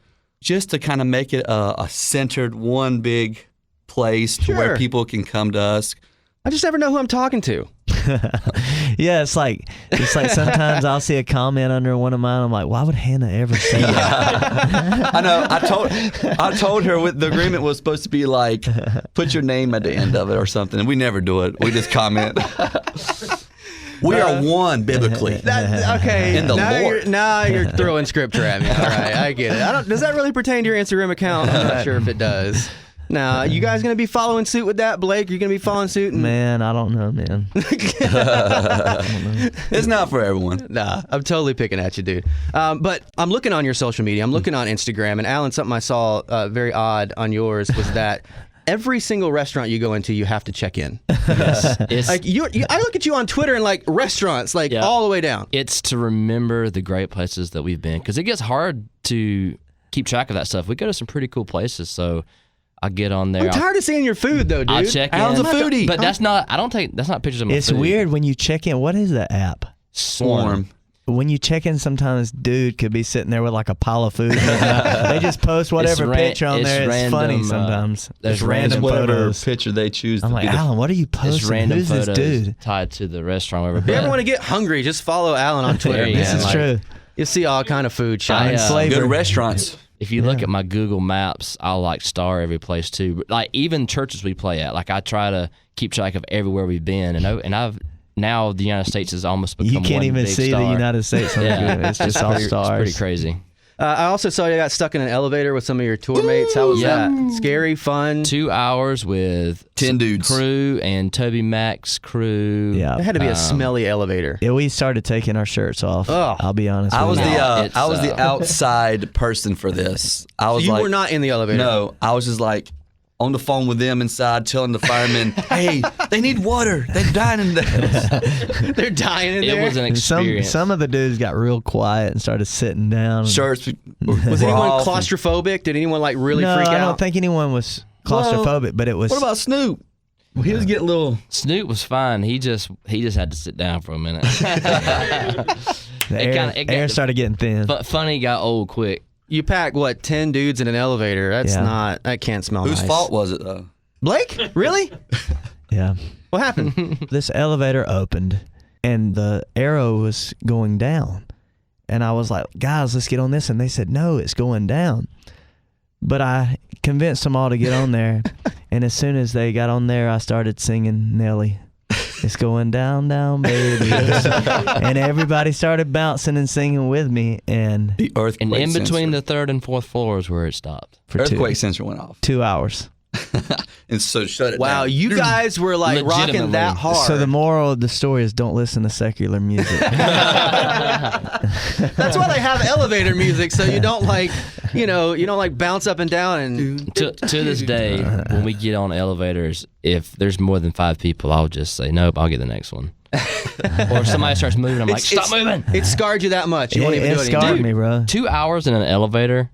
Speaker 2: just to kind of make it a centered one big place to where people can come to us.
Speaker 7: I just never know who I'm talking to.
Speaker 4: Yeah, it's like sometimes I'll see a comment under one of mine. I'm like, why would Hannah ever say that?
Speaker 2: I know. I told her the agreement was supposed to be like, put your name at the end of it or something. And we never do it. We just comment. We are one biblically.
Speaker 7: Okay.
Speaker 2: In the Lord.
Speaker 7: Now you're throwing scripture at me. All right, I get it. Does that really pertain to your Instagram account? I'm not sure if it does. Now, you guys going to be following suit with that, Blake? You're going to be following suit?
Speaker 4: Man, I don't know, man.
Speaker 2: It's not for everyone.
Speaker 7: Nah, I'm totally picking at you, dude. But I'm looking on your social media. I'm looking on Instagram. And Alan, something I saw very odd on yours was that every single restaurant you go into, you have to check in.
Speaker 5: Yes.
Speaker 7: Like I look at you on Twitter and like restaurants, like all the way down.
Speaker 5: It's to remember the great places that we've been, because it gets hard to keep track of that stuff. We go to some pretty cool places, so I get on there.
Speaker 7: I'm tired of seeing your food, though, dude.
Speaker 5: I'll check in.
Speaker 2: Alan's a foodie.
Speaker 5: But that's not pictures of my
Speaker 4: It's
Speaker 5: food.
Speaker 4: weird when you check in. What is the app?
Speaker 2: Swarm.
Speaker 4: When you check in, sometimes dude could be sitting there with like a pile of food. They just post whatever picture on there. It's
Speaker 5: random,
Speaker 4: funny sometimes.
Speaker 5: there's
Speaker 4: random
Speaker 2: Whatever
Speaker 4: photos.
Speaker 2: picture they choose.
Speaker 4: I'm
Speaker 2: to
Speaker 4: like,
Speaker 2: be the-
Speaker 4: Alan, what are you
Speaker 5: It's
Speaker 4: posting?
Speaker 5: random
Speaker 4: Who's this
Speaker 5: photos
Speaker 4: dude?
Speaker 5: tied to the restaurant. Wherever.
Speaker 7: If you ever want to get hungry, just follow Alan on Twitter.
Speaker 5: There you
Speaker 7: man.
Speaker 5: go.
Speaker 4: This is
Speaker 7: Like,
Speaker 4: true.
Speaker 7: You'll see all kind of food shots.
Speaker 4: Flavor.
Speaker 2: Good restaurants.
Speaker 5: If you look at my Google Maps, I'll like star every place too. Like even churches we play at. Like I try to keep track of everywhere we've been, and I've now the United States has almost become
Speaker 4: You can't
Speaker 5: one
Speaker 4: even
Speaker 5: big
Speaker 4: see
Speaker 5: star.
Speaker 4: the United States on Google. It's just all
Speaker 5: It's
Speaker 4: stars.
Speaker 5: pretty crazy.
Speaker 7: I also saw you got stuck in an elevator with some of your tour mates. How was
Speaker 5: Yeah.
Speaker 7: that? Scary, fun?
Speaker 5: 2 hours with
Speaker 2: 10 dudes.
Speaker 5: crew and Toby Mac's crew.
Speaker 4: Yeah.
Speaker 7: It had to be a smelly elevator.
Speaker 4: Yeah, we started taking our shirts off.
Speaker 7: Ugh.
Speaker 4: I'll be honest
Speaker 2: I
Speaker 4: with
Speaker 2: was
Speaker 4: you.
Speaker 2: the I was
Speaker 5: It's,
Speaker 2: the outside person for this. I was
Speaker 7: You
Speaker 2: like,
Speaker 7: were not in the elevator.
Speaker 2: No, I was just like on the phone with them inside, telling the firemen, "Hey, they need water. They're dying in there."
Speaker 7: They're dying in
Speaker 5: It
Speaker 7: there.
Speaker 5: was an experience.
Speaker 4: Some of the dudes got real quiet and started sitting down.
Speaker 2: Shirts.
Speaker 7: Was anyone claustrophobic? Did anyone like really
Speaker 4: No,
Speaker 7: freak out?
Speaker 4: I don't think anyone was claustrophobic, but it was.
Speaker 2: What about Snoop? He was getting a little.
Speaker 5: Snoop was fine. He just had to sit down for a minute.
Speaker 4: the air started getting thin?
Speaker 5: But funny got old quick.
Speaker 7: You pack what 10 dudes in an elevator? That's
Speaker 4: Yeah.
Speaker 7: that can't smell
Speaker 2: Whose
Speaker 7: nice.
Speaker 2: fault was it though?
Speaker 7: Blake? Really?
Speaker 4: Yeah.
Speaker 7: What happened?
Speaker 4: This elevator opened and the arrow was going down. And I was like, guys, let's get on this. And they said, no, it's going down. But I convinced them all to get on there. And as soon as they got on there, I started singing Nelly. It's going down, down, baby. And everybody started bouncing and singing with me. And
Speaker 2: The earthquake.
Speaker 5: And in between
Speaker 2: sensor.
Speaker 5: the 3rd and 4th floors where it stopped.
Speaker 4: for
Speaker 2: earthquake sensor went off,
Speaker 4: 2 hours.
Speaker 2: and so shut it
Speaker 7: Wow,
Speaker 2: down.
Speaker 7: you guys were like rocking
Speaker 5: Legitimately.
Speaker 7: that hard.
Speaker 4: So the moral of the story is don't listen to secular music.
Speaker 7: That's why they have elevator music, so you don't like, you don't like bounce up and down and.
Speaker 5: To this day, when we get on elevators, if there's more than 5 people, I'll just say, nope, I'll get the next one. Or if somebody starts moving, I'm like, stop moving.
Speaker 7: It scarred you that much. You won't even
Speaker 4: It
Speaker 7: do it
Speaker 4: scarred
Speaker 7: anymore.
Speaker 4: me, bro.
Speaker 5: 2 hours in an elevator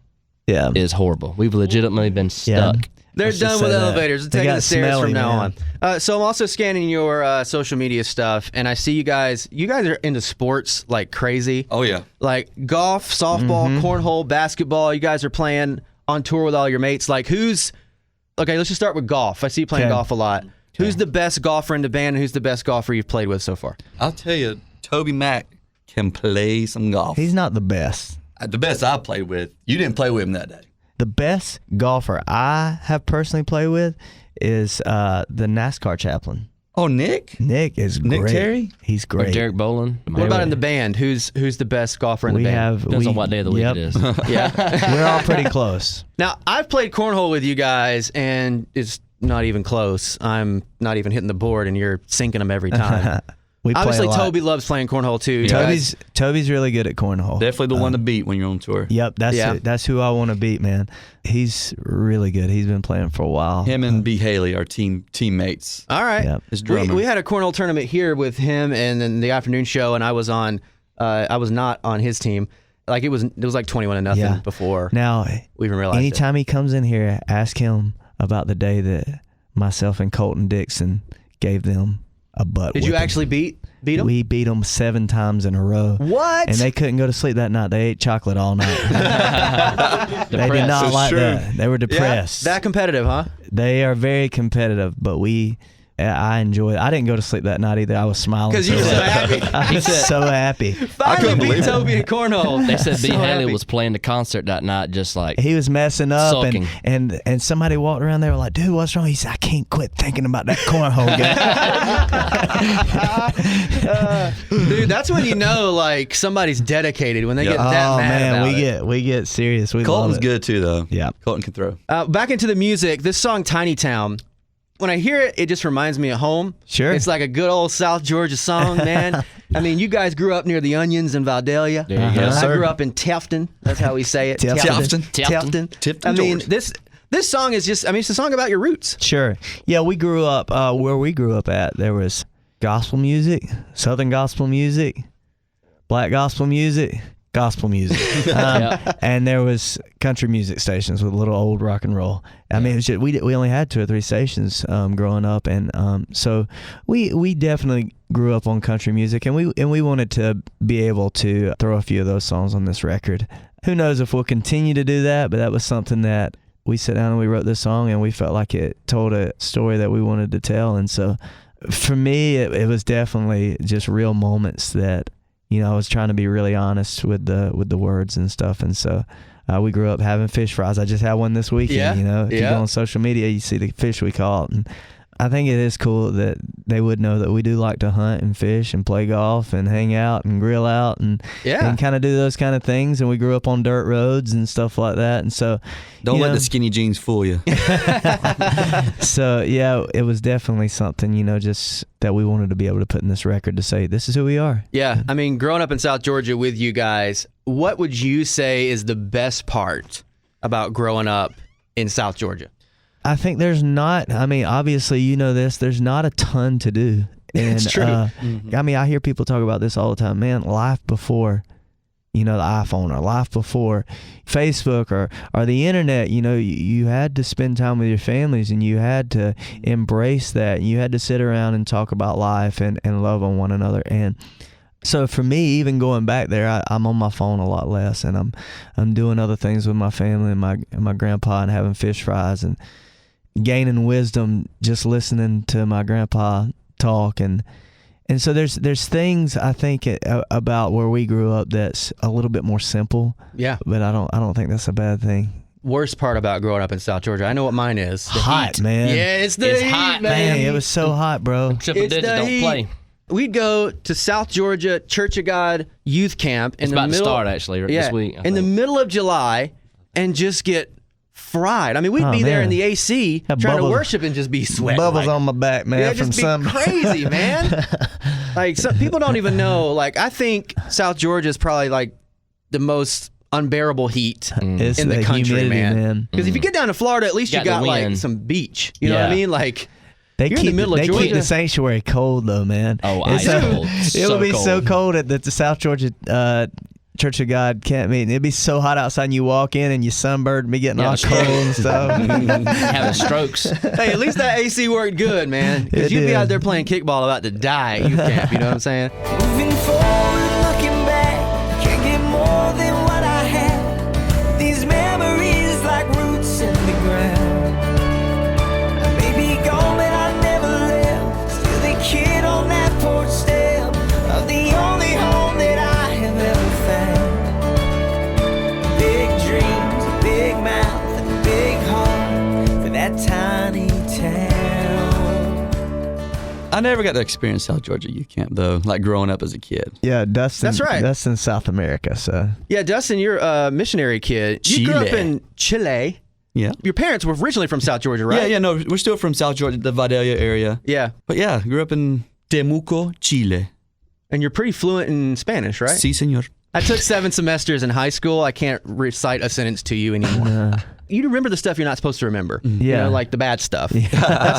Speaker 4: Yeah.
Speaker 5: is horrible. We've legitimately been stuck.
Speaker 7: They're
Speaker 4: Let's just
Speaker 7: done with
Speaker 4: say that.
Speaker 7: elevators.
Speaker 4: They
Speaker 7: They're taking
Speaker 4: got
Speaker 7: the stairs
Speaker 4: smelly,
Speaker 7: from now
Speaker 4: man.
Speaker 7: on. So I'm also scanning your social media stuff, and I see you guys. You guys are into sports like crazy.
Speaker 2: Oh yeah.
Speaker 7: Like golf, softball, cornhole, basketball. You guys are playing on tour with all your mates. Like who's? Okay, let's just start with golf. I see you playing
Speaker 4: Okay.
Speaker 7: golf a lot. Who's the best golfer in the band, and who's the best golfer you've played with so far?
Speaker 2: I'll tell you, Toby Mac can play some golf.
Speaker 4: He's not the best.
Speaker 2: The best I played with. You didn't play with him that day.
Speaker 4: The best golfer I have personally played with is the NASCAR chaplain.
Speaker 2: Oh, Nick?
Speaker 4: Nick is
Speaker 2: Nick
Speaker 4: great.
Speaker 2: Terry?
Speaker 4: He's
Speaker 5: Or
Speaker 4: great.
Speaker 5: Derek Bolin.
Speaker 7: What about in the band? Who's the best golfer in the
Speaker 4: we
Speaker 7: band?
Speaker 4: have
Speaker 5: Depends
Speaker 4: we,
Speaker 5: on what day of the week
Speaker 4: yep.
Speaker 5: it is.
Speaker 7: Yeah.
Speaker 4: We're all pretty close.
Speaker 7: Now, I've played cornhole with you guys, and it's not even close. I'm not even hitting the board, and you're sinking them every time.
Speaker 4: We play
Speaker 7: Obviously,
Speaker 4: a lot.
Speaker 7: Toby loves playing cornhole too. You guys-
Speaker 4: Toby's really good at cornhole.
Speaker 2: Definitely the one to beat when you're on tour.
Speaker 4: Yep, that's
Speaker 7: Yeah.
Speaker 4: it. That's who I want to beat, man. He's really good. He's been playing for a while.
Speaker 2: Him and B. Haley are teammates.
Speaker 7: All right.
Speaker 4: Yep.
Speaker 2: His drummer.
Speaker 7: We had a cornhole tournament here with him, and then the afternoon show, and I was on. I was not on his team. Like it was like 21-0
Speaker 4: Yeah.
Speaker 7: before
Speaker 4: Now,
Speaker 7: we even realized.
Speaker 4: anytime he comes in here, ask him about the day that myself and Colton Dixon gave them a butt.
Speaker 7: Did you
Speaker 4: whipping.
Speaker 7: actually beat him?
Speaker 4: We beat them 7 times in a row.
Speaker 7: What?
Speaker 4: And they couldn't go to sleep that night. They ate chocolate all night. They did not
Speaker 2: That's
Speaker 4: like
Speaker 2: true.
Speaker 4: that. They were
Speaker 7: Yeah,
Speaker 4: depressed.
Speaker 7: that competitive, huh?
Speaker 4: They are very competitive, but I enjoy it. I didn't go to sleep that night either. I was smiling.
Speaker 7: Because you were so happy.
Speaker 4: I was so happy.
Speaker 7: Finally
Speaker 2: couldn't
Speaker 7: beat
Speaker 2: believe it.
Speaker 7: Toby at cornhole.
Speaker 5: They said B.
Speaker 7: So
Speaker 5: Haley
Speaker 7: happy.
Speaker 5: was playing the concert that night, just like
Speaker 4: He was messing up,
Speaker 5: Sulking.
Speaker 4: and somebody walked around there like, dude, what's wrong? He said, I can't quit thinking about that cornhole game.
Speaker 7: Dude, that's when you know like somebody's dedicated when they get that
Speaker 4: Oh
Speaker 7: mad
Speaker 4: man,
Speaker 7: about
Speaker 4: we
Speaker 7: it.
Speaker 4: get serious. We
Speaker 2: Colton's
Speaker 4: love it.
Speaker 2: good too, though.
Speaker 4: Yeah.
Speaker 2: Colton can throw.
Speaker 7: Back into the music. This song, Tiny Town. When I hear it, it just reminds me of home.
Speaker 4: Sure.
Speaker 7: It's like a good old South Georgia song, man. I mean, you guys grew up near the Onions in Vidalia.
Speaker 5: There you go.
Speaker 2: Yes,
Speaker 7: I
Speaker 2: sir.
Speaker 7: grew up in Tefton. That's how we say it.
Speaker 4: Tefton.
Speaker 7: Tefton.
Speaker 2: Tefton,
Speaker 7: I mean,
Speaker 2: Georgia.
Speaker 7: this song is just, I mean, it's a song about your roots.
Speaker 4: Sure. Yeah, we grew up where we grew up at. There was gospel music, Southern gospel music, black gospel music, and there was country music stations with little old rock and roll. I mean, it was just, we only had 2 or 3 stations growing up, and so we definitely grew up on country music, and we wanted to be able to throw a few of those songs on this record. Who knows if we'll continue to do that, but that was something that we sat down and we wrote this song, and we felt like it told a story that we wanted to tell. And so for me, it was definitely just real moments that, you know, I was trying to be really honest with the words and stuff. And so we grew up having fish fries. I just had one this weekend.
Speaker 7: Yeah,
Speaker 4: You know, if you
Speaker 7: yeah.
Speaker 4: go on social media, you see the fish we caught. And I think it is cool that they would know that we do like to hunt and fish and play golf and hang out and grill out and kind of do those kind of things. And we grew up on dirt roads and stuff like that. And so
Speaker 2: Don't
Speaker 4: you
Speaker 2: let
Speaker 4: know,
Speaker 2: the skinny jeans fool you.
Speaker 4: So yeah, it was definitely something, you know, just that we wanted to be able to put in this record to say this is who we are.
Speaker 7: Yeah, I mean, growing up in South Georgia with you guys, what would you say is the best part about growing up in South Georgia?
Speaker 4: I think there's not, I mean, obviously you know this, there's not a ton to do. And,
Speaker 7: It's true.
Speaker 4: I mean, I hear people talk about this all the time. Man, life before, you know, the iPhone, or life before Facebook or the internet, you know, you had to spend time with your families, and you had to embrace that. You had to sit around and talk about life and love on one another. And so for me, even going back there, I'm on my phone a lot less, and I'm doing other things with my family and my grandpa, and having fish fries and gaining wisdom just listening to my grandpa talk. And so there's things I think about where we grew up that's a little bit more simple.
Speaker 7: Yeah.
Speaker 4: But I don't think that's a bad thing.
Speaker 7: Worst part about growing up in South Georgia, I know what mine is.
Speaker 4: Hot, man.
Speaker 7: Yeah, it's the
Speaker 5: It's
Speaker 7: heat,
Speaker 5: hot,
Speaker 7: man.
Speaker 4: Man, it was so hot, bro.
Speaker 5: triple
Speaker 7: It's
Speaker 5: digits
Speaker 7: the
Speaker 5: don't
Speaker 7: heat.
Speaker 5: play.
Speaker 7: We'd go to South Georgia Church of God youth camp in
Speaker 5: It's
Speaker 7: the
Speaker 5: about to
Speaker 7: middle.
Speaker 5: start, actually, this week, I
Speaker 7: in the
Speaker 5: think.
Speaker 7: middle of July, and just get fried. I mean, we'd
Speaker 4: Oh,
Speaker 7: be there in
Speaker 4: man.
Speaker 7: the AC
Speaker 4: Have
Speaker 7: trying to
Speaker 4: bubbles-
Speaker 7: worship and just be sweating.
Speaker 4: Bubbles
Speaker 7: like,
Speaker 4: on my back, man,
Speaker 7: yeah,
Speaker 4: from
Speaker 7: just be
Speaker 4: some
Speaker 7: crazy, man. Like some people don't even know. Like I think South Georgia is probably like the most unbearable heat
Speaker 4: It's
Speaker 7: in the country,
Speaker 4: humidity,
Speaker 7: man. Because if you get down to Florida, at least you
Speaker 5: Got the
Speaker 7: got like
Speaker 5: wind.
Speaker 7: some beach. You know what I
Speaker 5: Yeah.
Speaker 7: mean? Like
Speaker 4: They
Speaker 7: You're in
Speaker 4: keep
Speaker 7: the middle of
Speaker 4: they keep
Speaker 7: Georgia.
Speaker 4: the sanctuary cold though, man.
Speaker 5: Oh,
Speaker 4: It's
Speaker 5: ice
Speaker 4: so-
Speaker 5: cold.
Speaker 4: It'll
Speaker 5: So
Speaker 4: be so
Speaker 5: cold.
Speaker 4: cold at the South Georgia Church of God camp meeting. It'd be so hot outside, and you walk in and you sunburned, be getting
Speaker 5: Yeah,
Speaker 4: all
Speaker 5: that's
Speaker 4: cold
Speaker 5: right.
Speaker 4: and stuff.
Speaker 5: Having strokes.
Speaker 7: hey, at least that AC worked good, man. Because
Speaker 4: It
Speaker 7: you'd be
Speaker 4: did.
Speaker 7: out there playing kickball about to die at youth camp. You know what I'm saying?
Speaker 6: Moving forward, looking back, can't get more than what I had. These memories like roots in the ground. I may be gone, but I never left. Still the kid on that porch step of the only home that I have ever found. Big dreams, a big mouth, and a big heart for that tiny town.
Speaker 2: I never got to experience South Georgia youth camp though, like growing up as a kid.
Speaker 4: Yeah, Dustin.
Speaker 7: That's right.
Speaker 4: Dustin's South America, so.
Speaker 7: Yeah, Dustin, you're a missionary kid. You grew up
Speaker 2: Chile.
Speaker 7: in Chile.
Speaker 2: Yeah.
Speaker 7: Your parents were originally from South Georgia, right?
Speaker 2: Yeah, no, we're still from South Georgia, the Vidalia area.
Speaker 7: Yeah.
Speaker 2: But yeah, grew up in Temuco, Chile.
Speaker 7: And you're pretty fluent in Spanish, right?
Speaker 2: Sí, señor.
Speaker 7: I took 7 semesters in high school. I can't recite a sentence to you anymore. You remember the stuff you're not supposed to remember.
Speaker 4: Yeah.
Speaker 7: You know, like the bad stuff. That's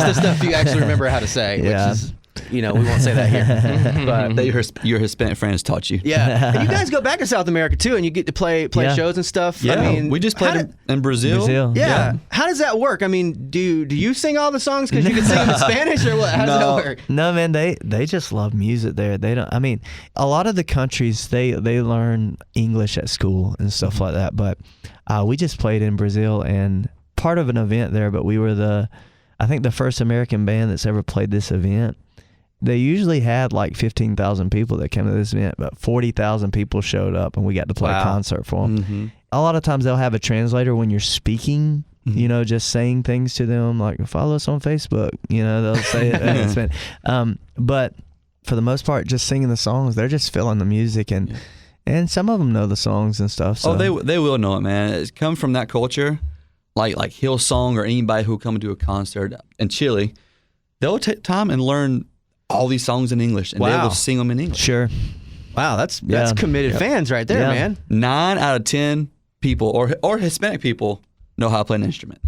Speaker 7: the stuff you actually remember how to say,
Speaker 4: Yeah.
Speaker 7: which is, we won't say that here. But
Speaker 2: That your Hispanic friends taught you.
Speaker 7: yeah. And you guys go back to South America too, and you get to play
Speaker 4: Yeah.
Speaker 7: shows and stuff.
Speaker 2: Yeah,
Speaker 7: I mean,
Speaker 2: we just
Speaker 7: how
Speaker 2: played
Speaker 7: did-
Speaker 2: in Brazil.
Speaker 4: Brazil.
Speaker 7: Yeah. How does that work? I mean, do you sing all the songs because you can sing them in Spanish, or what? How does that work?
Speaker 4: No, man, they just love music there. They don't. I mean, a lot of the countries they learn English at school and stuff like that. But we just played in Brazil and part of an event there. But we were I think the first American band that's ever played this event. They usually had like 15,000 people that came to this event, but 40,000 people showed up, and we got to play a concert for them.
Speaker 2: Mm-hmm.
Speaker 4: A lot of times they'll have a translator when you're speaking. Just saying things to them like follow us on Facebook. They'll say it in Spanish. But for the most part, just singing the songs, they're just feeling the music, and some of them know the songs and stuff. So.
Speaker 2: Oh, they will know it, man. It's come from that culture, like Hillsong or anybody who come to a concert in Chile. They'll take time and learn all these songs in English, and they will sing them in English.
Speaker 4: Sure.
Speaker 7: Wow, that's
Speaker 4: Yeah.
Speaker 7: committed fans right there,
Speaker 4: Yeah.
Speaker 7: man.
Speaker 2: 9 out of 10 people or Hispanic people know how to play an instrument.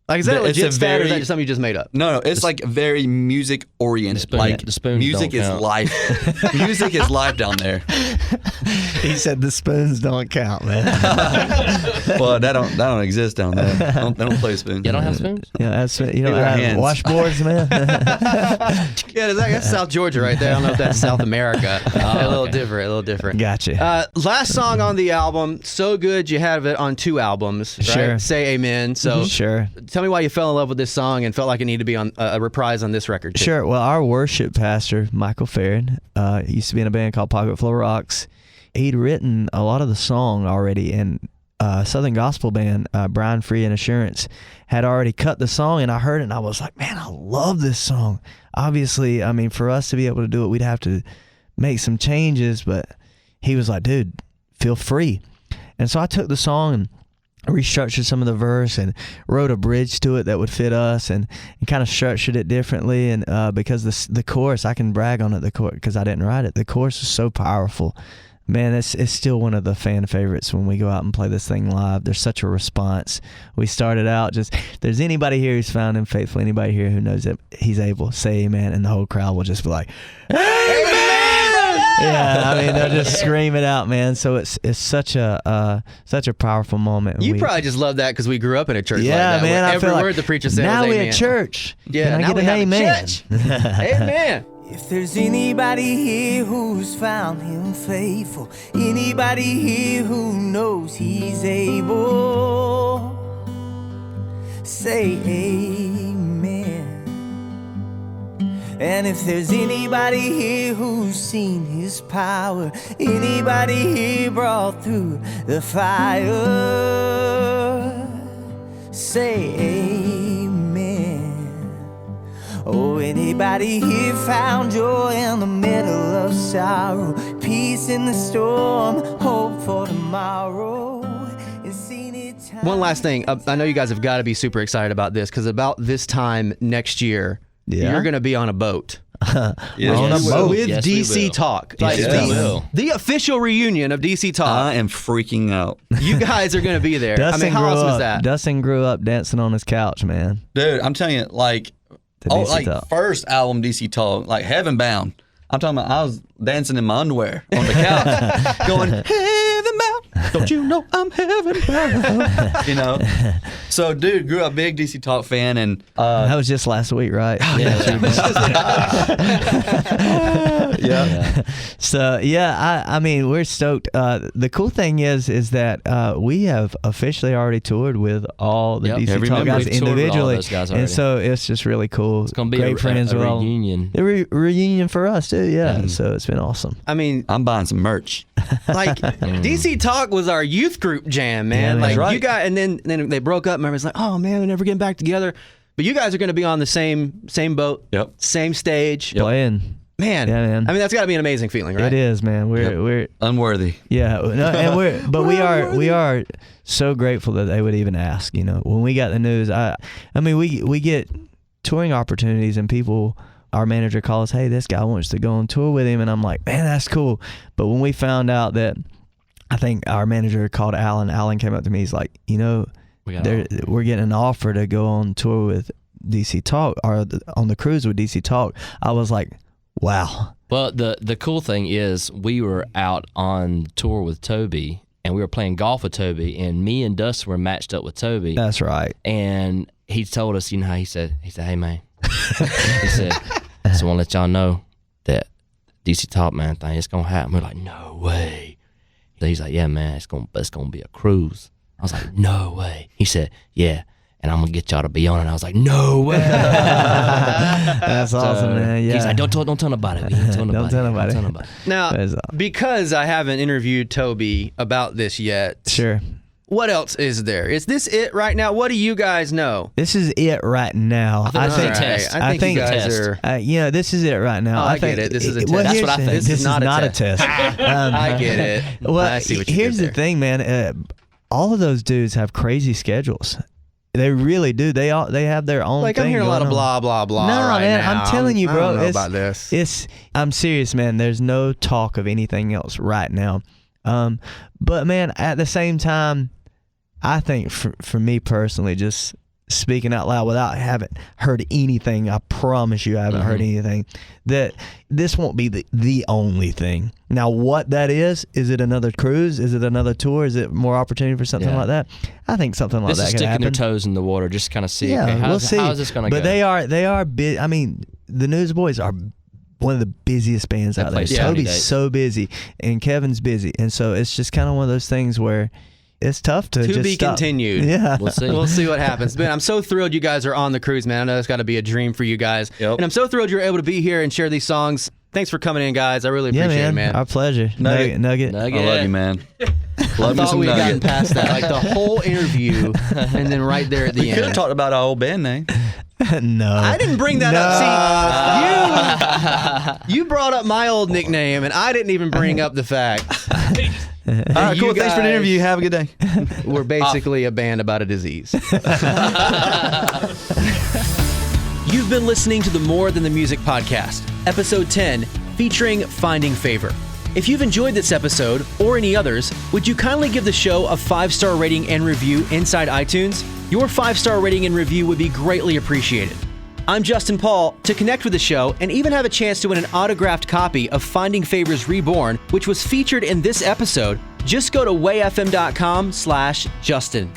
Speaker 7: Like, is that a
Speaker 2: It's
Speaker 7: legit
Speaker 2: a
Speaker 7: stat, or is
Speaker 2: very-
Speaker 7: that just something you just made up?
Speaker 2: No, it's like very music oriented. Like
Speaker 5: the spoons
Speaker 2: music
Speaker 5: don't
Speaker 2: is
Speaker 5: count.
Speaker 2: life. Music is life down there.
Speaker 4: He said the spoons don't count, man.
Speaker 2: Well, that don't exist down there. They don't play spoons.
Speaker 5: Y'all don't have spoons?
Speaker 4: That's
Speaker 2: Maybe
Speaker 4: have
Speaker 2: our hands.
Speaker 4: washboards, man.
Speaker 7: Yeah, that's South Georgia right there. I don't know if that's South America. A little different.
Speaker 4: Gotcha.
Speaker 7: Last song on the album, so good you have it on 2 albums, right?
Speaker 4: Sure.
Speaker 7: Say Amen. So
Speaker 4: Sure.
Speaker 7: tell me why you fell in love with this song and felt like it needed to be on a reprise on this record too.
Speaker 4: Sure. Well, our worship pastor, Michael Farron, used to be in a band called Pocket Flow Rocks. He'd written a lot of the song already, and Southern Gospel band, Brian Free and Assurance, had already cut the song, and I heard it, and I was like, man, I love this song. Obviously, I mean, for us to be able to do it, we'd have to make some changes, but he was like, dude, feel free. And so I took the song and restructured some of the verse and wrote a bridge to it that would fit us, and kind of structured it differently. And because the chorus, I can brag on it, because I didn't write it. The chorus is so powerful. Man, it's still one of the fan favorites when we go out and play this thing live. There's such a response. We started out just, if there's anybody here who's found him faithful, anybody here who knows that he's able, say amen, and the whole crowd will just be like, amen! Yeah, I mean, they'll just scream it out, man. So it's such a powerful moment.
Speaker 7: You probably just love that because we grew up in a church like
Speaker 4: yeah,
Speaker 7: that.
Speaker 4: man.
Speaker 7: Where
Speaker 4: I
Speaker 7: every
Speaker 4: feel like
Speaker 7: word the preacher said
Speaker 4: now
Speaker 7: was
Speaker 4: we
Speaker 7: amen.
Speaker 4: at church.
Speaker 7: Yeah,
Speaker 4: Can I
Speaker 7: now
Speaker 4: get
Speaker 7: we
Speaker 4: an
Speaker 7: have a
Speaker 4: amen?
Speaker 7: church. Amen.
Speaker 6: If there's anybody here who's found him faithful, anybody here who knows he's able, say amen. And if there's anybody here who's seen his power, anybody here brought through the fire, say amen. Oh, anybody here found joy in the middle of sorrow, peace in the storm, hope for tomorrow, and seen it time.
Speaker 7: One last thing. I know you guys have got to be super excited about this because about this time next year, you're going to be on a boat.
Speaker 4: On a boat.
Speaker 7: With
Speaker 5: Yes, we
Speaker 7: DC
Speaker 5: will.
Speaker 7: Talk.
Speaker 5: Yes, we will.
Speaker 7: The official reunion of DC Talk.
Speaker 2: I am freaking out.
Speaker 7: You guys are going to be there. I mean, how awesome is that?
Speaker 4: Dustin grew up dancing on his couch, man.
Speaker 2: Dude, I'm telling you, like,
Speaker 4: To DC Talk.
Speaker 2: first album DC Talk, like Heaven Bound. I'm talking about I was dancing in my underwear on the couch, going, Heaven Bound, don't you know I'm heaven bound? You know? So, dude, grew up big DC Talk fan, and
Speaker 4: That was just last week, right?
Speaker 2: yeah.
Speaker 4: So yeah, I mean, we're stoked. The cool thing is that we have officially already toured with all the
Speaker 5: Yep.
Speaker 4: DC
Speaker 2: Every
Speaker 4: Talk
Speaker 2: member.
Speaker 4: guys
Speaker 5: We've toured with all
Speaker 4: individually,
Speaker 5: those guys
Speaker 4: and
Speaker 5: already.
Speaker 4: so it's just really cool.
Speaker 5: It's gonna be
Speaker 4: great friends
Speaker 5: a
Speaker 4: with all.
Speaker 5: reunion.
Speaker 4: A reunion for us too, yeah. So it's been awesome.
Speaker 7: I mean,
Speaker 2: I'm buying some merch.
Speaker 7: like DC Talk was our youth group jam, man.
Speaker 4: Yeah, man.
Speaker 7: Like
Speaker 2: That's right.
Speaker 7: you got, and then they broke up. And everybody's like, "Oh man, we're never getting back together." But you guys are going to be on the same boat, same stage.
Speaker 4: Playing.
Speaker 7: Man,
Speaker 4: Yeah, man.
Speaker 7: I mean, that's got to be an amazing feeling, right?
Speaker 4: It is, man. We're
Speaker 2: Unworthy.
Speaker 4: yeah, no, and we are so grateful that they would even ask. You know, when we got the news, I mean, we get touring opportunities and people. Our manager calls, hey, this guy wants to go on tour with him, and I'm like, man, that's cool. But when we found out that, I think our manager called Alan. Alan came up to me. He's like, you know, we're getting an offer to go on tour with DC Talk, or on the cruise with DC Talk. I was like, wow.
Speaker 5: Well, the cool thing is we were out on tour with Toby, and we were playing golf with Toby, and me and Dustin were matched up with Toby.
Speaker 4: That's right.
Speaker 5: And he told us, you know how he said, hey, man. He said, so I want to let y'all know that DC Talk Man thing, it's going to happen. We're like, no way. So he's like, yeah, man, it's gonna be a cruise. I was like, no way. He said, yeah, and I'm going to get y'all to be on it. I was like, no way.
Speaker 4: That's awesome, man. Yeah.
Speaker 5: He's like, don't tell nobody. Don't tell nobody.
Speaker 7: Now, because I haven't interviewed Toby about this yet.
Speaker 4: Sure.
Speaker 7: What else is there? Is this it right now? What do you guys know?
Speaker 4: This is it right now.
Speaker 5: I think
Speaker 7: you guys are.
Speaker 4: This is it right now.
Speaker 7: I get it. This is a test.
Speaker 5: That's what I think.
Speaker 4: This is not a test.
Speaker 7: I get it.
Speaker 4: Well,
Speaker 7: I see what you
Speaker 4: here's
Speaker 7: did
Speaker 4: the thing, man. All of those dudes have crazy schedules. They really do. They have their own.
Speaker 7: Like
Speaker 4: thing
Speaker 7: I'm hearing a lot of
Speaker 4: going
Speaker 7: blah blah blah.
Speaker 4: No,
Speaker 7: right
Speaker 4: man,
Speaker 7: now.
Speaker 4: I'm telling you, bro.
Speaker 7: I don't know about this.
Speaker 4: I'm serious, man. There's no talk of anything else right now. But man, at the same time, I think for me personally, just speaking out loud without having heard anything, I promise you I haven't heard anything, that this won't be the only thing. Now, what that is it another cruise? Is it another tour? Is it more opportunity for something like that? I think something like that
Speaker 5: This is
Speaker 4: could
Speaker 5: sticking
Speaker 4: happen.
Speaker 5: their toes in the water, just kind of see,
Speaker 4: Yeah,
Speaker 5: okay,
Speaker 4: we'll see.
Speaker 5: how is this going to go?
Speaker 4: But they are big. I mean, the Newsboys are one of the busiest bands out there.
Speaker 5: plays so many
Speaker 4: Toby's
Speaker 5: dates.
Speaker 4: so busy, and Kevin's busy, and so it's just kind of one of those things where it's tough to just
Speaker 7: be
Speaker 4: stop.
Speaker 7: continued.
Speaker 4: Yeah,
Speaker 5: We'll see.
Speaker 7: We'll see what happens. Man, I'm so thrilled you guys are on the cruise, man. I know it's got to be a dream for you guys.
Speaker 2: Yep.
Speaker 7: And I'm so thrilled you're able to be here and share these songs. Thanks for coming in, guys. I really appreciate it, man.
Speaker 4: Our pleasure. Nugget.
Speaker 2: I love you, man.
Speaker 7: I
Speaker 2: Love you
Speaker 7: thought
Speaker 2: some
Speaker 7: we had gotten
Speaker 2: Nugget.
Speaker 7: past that, like the whole interview, and then right there at the
Speaker 2: We could have
Speaker 7: end.
Speaker 2: talked about our old band name.
Speaker 4: No,
Speaker 7: I didn't bring that up. See, you brought up my old nickname, and I didn't even bring up the fact.
Speaker 2: All right, cool.
Speaker 7: You
Speaker 2: Thanks for the
Speaker 7: guys-
Speaker 2: interview. Have a good day.
Speaker 7: We're basically a band about a disease.
Speaker 1: You've been listening to the More Than the Music podcast, episode 10, featuring Finding Favour. If you've enjoyed this episode or any others, would you kindly give the show a 5-star rating and review inside iTunes? Your 5-star rating and review would be greatly appreciated. I'm Justin Paul. To connect with the show and even have a chance to win an autographed copy of Finding Favour's Reborn, which was featured in this episode, just go to wayfm.com/Justin.